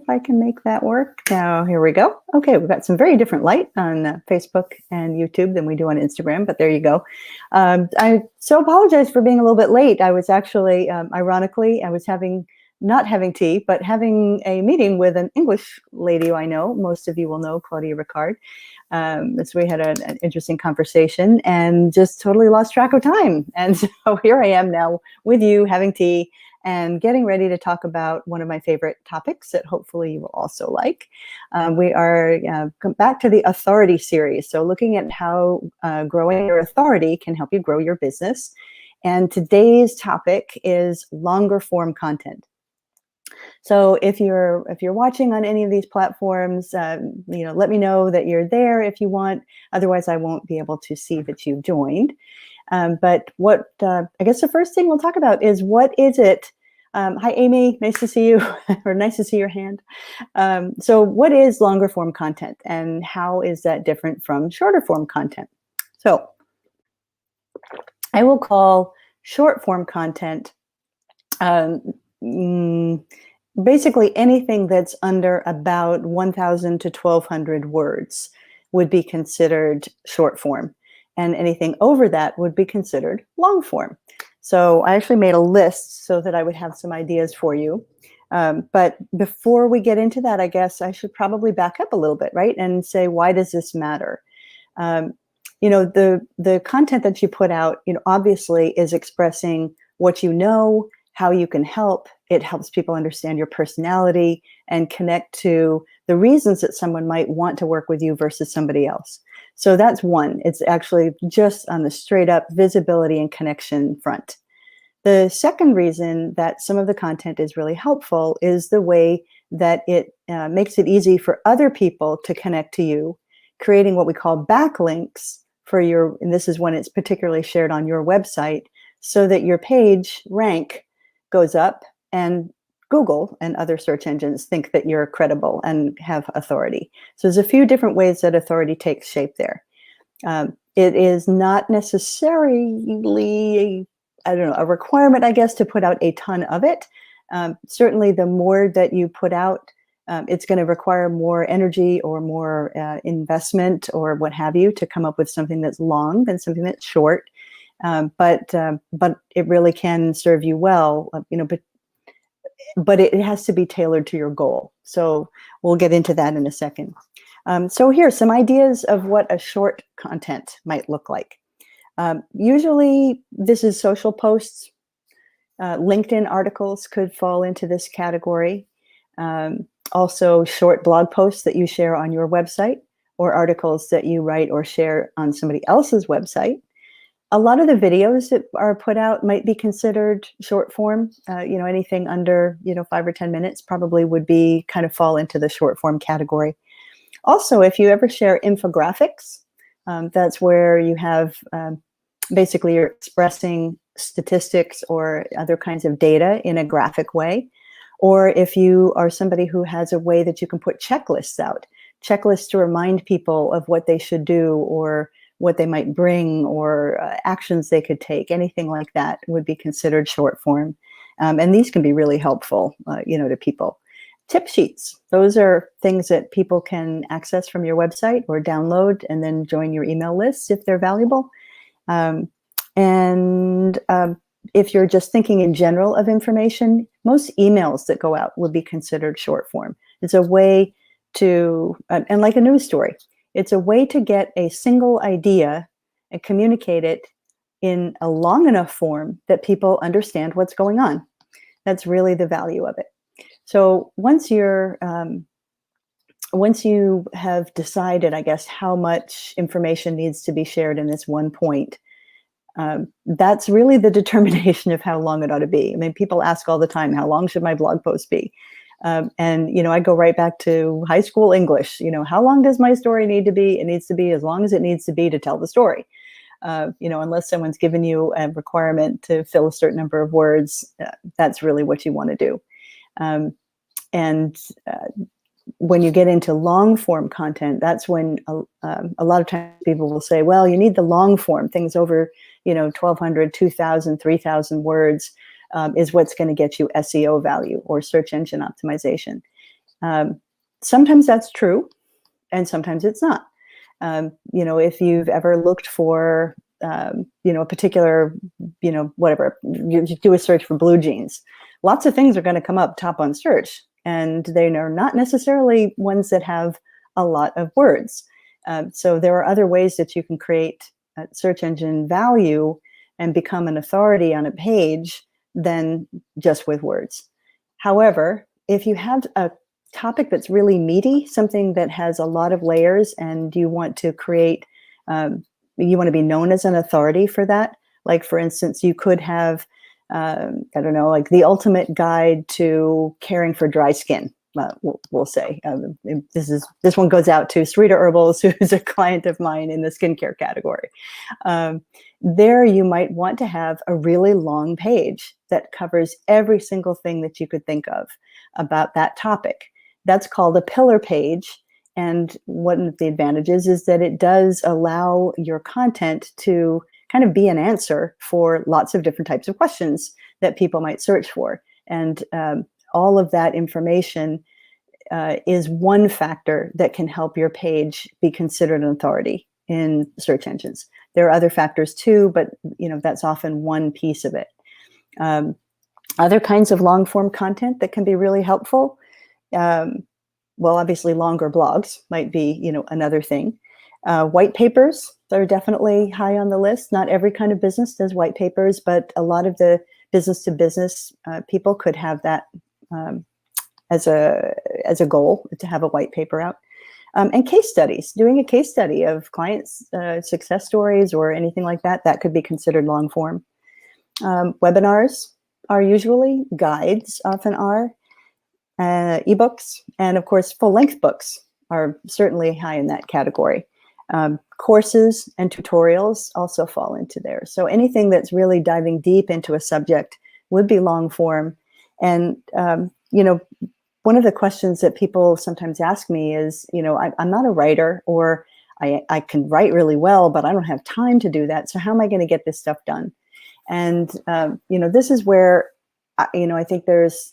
if I can make that work. Now, here we go. Okay, we've got some very different light on Facebook and YouTube than we do on Instagram, but there you go. I so apologize for being a little bit late. I was actually, ironically, I was not having tea, but having a meeting with an English lady who I know. Most of you will know, Claudia Ricard. So we had an interesting conversation and just totally lost track of time. And so here I am now with you having tea and getting ready to talk about one of my favorite topics that hopefully you will also like. We are back to the authority series. So looking at how growing your authority can help you grow your business. And today's topic is longer form content. So if you're watching on any of these platforms, let me know that you're there if you want. Otherwise, I won't be able to see that you've joined. But what I guess the first thing we'll talk about is, what is it? Hi, Amy. Nice to see you, or nice to see your hand. So what is longer form content, and how is that different from shorter form content? So I will call short form content basically anything that's under about 1,000 to 1,200 words would be considered short form. And anything over that would be considered long form. So I actually made a list so that I would have some ideas for you. But before we get into that, I guess I should probably back up a little bit, right? And say, why does this matter? The content that you put out, obviously is expressing what you know, how you can help. It helps people understand your personality and connect to the reasons that someone might want to work with you versus somebody else. So that's one. It's actually just on the straight up visibility and connection front. The second reason that some of the content is really helpful is the way that it makes it easy for other people to connect to you, creating what we call backlinks for your, and this is when it's particularly shared on your website, so that your page rank goes up and Google and other search engines think that you're credible and have authority. So there's a few different ways that authority takes shape there. It is not necessarily, a requirement, I guess, to put out a ton of it. Certainly the more that you put out, it's going to require more energy or more investment or what have you to come up with something that's long than something that's short. But it really can serve you well, but it has to be tailored to your goal. So we'll get into that in a second. So here's some ideas of what a short content might look like. Usually this is social posts. LinkedIn articles could fall into this category. Also short blog posts that you share on your website, or articles that you write or share on somebody else's website. A lot of the videos that are put out might be considered short form. Anything under 5 or 10 minutes probably would be kind of fall into the short form category. Also, if you ever share infographics, that's where you have basically you're expressing statistics or other kinds of data in a graphic way. Or if you are somebody who has a way that you can put checklists out, checklists to remind people of what they should do or what they might bring, or actions they could take, anything like that would be considered short form. And these can be really helpful, to people. Tip sheets, those are things that people can access from your website or download and then join your email list if they're valuable. If you're just thinking in general of information, most emails that go out would be considered short form. It's a way to, and like a news story, it's a way to get a single idea and communicate it in a long enough form that people understand what's going on. That's really the value of it. So once you have decided, I guess, how much information needs to be shared in this one point, that's really the determination of how long it ought to be. I mean, people ask all the time, how long should my blog post be? And I go right back to high school English. How long does my story need to be? It needs to be as long as it needs to be to tell the story. Unless someone's given you a requirement to fill a certain number of words, that's really what you want to do. When you get into long form content, that's when a lot of times people will say, well, you need the long form, things over 1,200, 2,000, 3,000 words is what's going to get you SEO value or search engine optimization. Sometimes that's true, and sometimes it's not. If you've ever looked for, a particular, whatever, you do a search for blue jeans, lots of things are going to come up top on search, and they are not necessarily ones that have a lot of words. So there are other ways that you can create search engine value and become an authority on a page than just with words. However, if you have a topic that's really meaty, something that has a lot of layers, and you want to create, you want to be known as an authority for that. Like, for instance, you could have, I don't know, like the ultimate guide to caring for dry skin. We'll say this one goes out to Sarita Herbals, who's a client of mine in the skincare category. There, you might want to have a really long page that covers every single thing that you could think of about that topic. That's called a pillar page. And one of the advantages is that it does allow your content to kind of be an answer for lots of different types of questions that people might search for. And all of that information is one factor that can help your page be considered an authority in search engines. There are other factors too, but that's often one piece of it. Other kinds of long form content that can be really helpful. Well, obviously longer blogs might be, another thing. White papers are definitely high on the list. Not every kind of business does white papers, but a lot of the business to business people could have that as a goal, to have a white paper out. And case studies, doing a case study of clients' success stories or anything like that, that could be considered long form. Webinars are usually, guides often are, ebooks, and of course, full-length books are certainly high in that category. Courses and tutorials also fall into there. So anything that's really diving deep into a subject would be long form. And, one of the questions that people sometimes ask me is, I'm not a writer, or I can write really well, but I don't have time to do that. So how am I going to get this stuff done? And, this is where, I think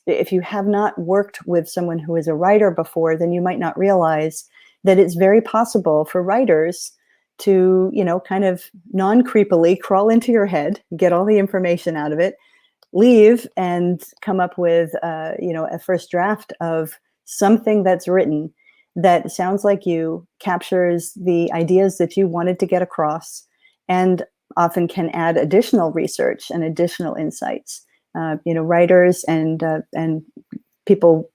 if you have not worked with someone who is a writer before, then you might not realize that it's very possible for writers to, kind of non-creepily crawl into your head, get all the information out of it, leave, and come up with, a first draft of something that's written that sounds like you, captures the ideas that you wanted to get across, and often can add additional research and additional insights. Writers and people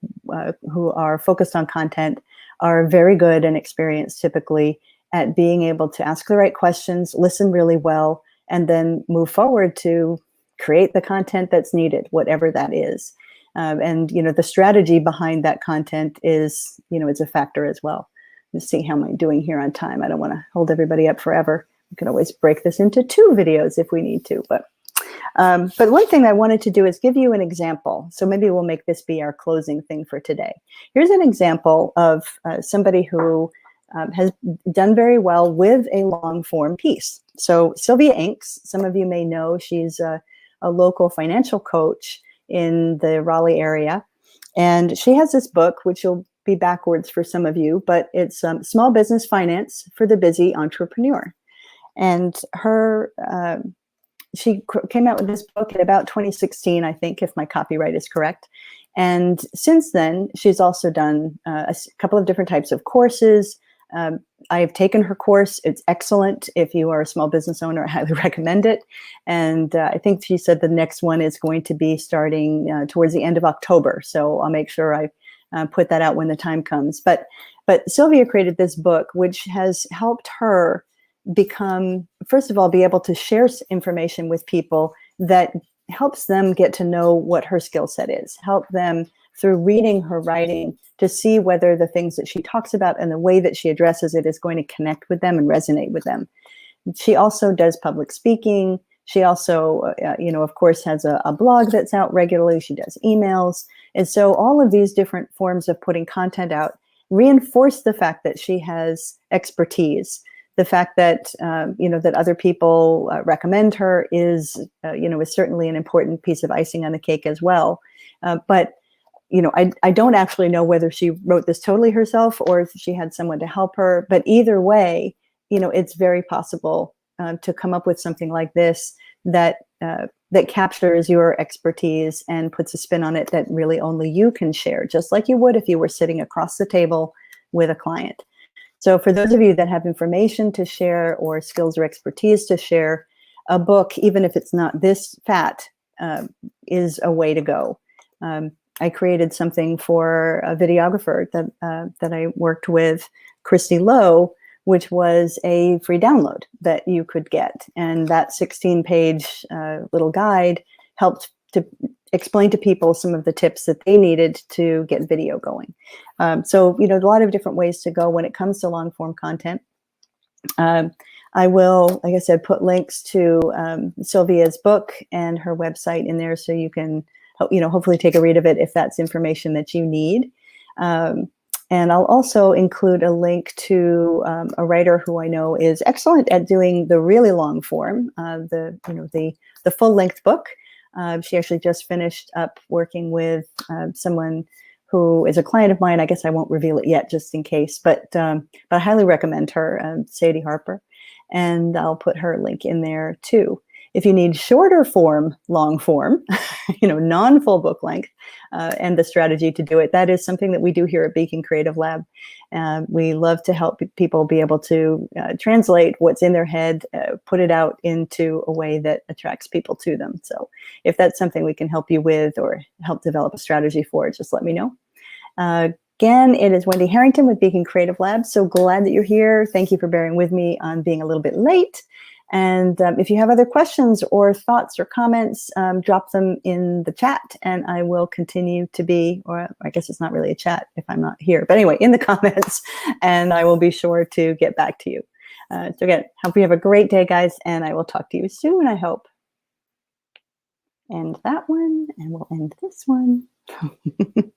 who are focused on content are very good and experienced typically at being able to ask the right questions, listen really well, and then move forward to create the content that's needed, whatever that is. And the strategy behind that content is, it's a factor as well. Let's see, how am I doing here on time? I don't want to hold everybody up forever. We can always break this into 2 videos if we need to, but one thing I wanted to do is give you an example. So maybe we'll make this be our closing thing for today. Here's an example of somebody who has done very well with a long form piece. So Sylvia Inks, some of you may know, she's a local financial coach in the Raleigh area. And she has this book, which will be backwards for some of you, but it's Small Business Finance for the Busy Entrepreneur. And she came out with this book in about 2016, I think, if my copyright is correct. And since then, she's also done a couple of different types of courses. I have taken her course. It's excellent. If you are a small business owner, I highly recommend it. And I think she said the next one is going to be starting towards the end of October. So I'll make sure I put that out when the time comes. But Sylvia created this book, which has helped her become, first of all, be able to share information with people that helps them get to know what her skill set is, help them through reading her writing to see whether the things that she talks about and the way that she addresses it is going to connect with them and resonate with them. She also does public speaking. She also, of course, has a blog that's out regularly. She does emails. And so all of these different forms of putting content out reinforce the fact that she has expertise. The fact that, that other people recommend her is certainly an important piece of icing on the cake as well. But I don't actually know whether she wrote this totally herself or if she had someone to help her, but either way, it's very possible to come up with something like this that that captures your expertise and puts a spin on it that really only you can share, just like you would if you were sitting across the table with a client. So for those of you that have information to share or skills or expertise to share, a book, even if it's not this fat, is a way to go. I created something for a videographer that I worked with, Christy Lowe, which was a free download that you could get. And that 16-page little guide helped to explain to people some of the tips that they needed to get video going. So, a lot of different ways to go when it comes to long form content. I will, like I said, put links to Sylvia's book and her website in there so you can, hopefully take a read of it if that's information that you need. And I'll also include a link to a writer who I know is excellent at doing the really long form, the full length book. She actually just finished up working with someone who is a client of mine. I guess I won't reveal it yet, just in case, but I highly recommend her, Sadie Harper, and I'll put her link in there too. If you need shorter form, long form, non-full book length, and the strategy to do it, that is something that we do here at Beacon Creative Lab. We love to help people be able to translate what's in their head, put it out into a way that attracts people to them. So if that's something we can help you with or help develop a strategy for, just let me know. Again, it is Wendy Harrington with Beacon Creative Lab. So glad that you're here. Thank you for bearing with me on being a little bit late. And if you have other questions or thoughts or comments, drop them in the chat and I will continue to be, or I guess it's not really a chat if I'm not here, but anyway, in the comments, and I will be sure to get back to you. So again, hope you have a great day, guys, and I will talk to you soon, I hope. End that one, and we'll end this one.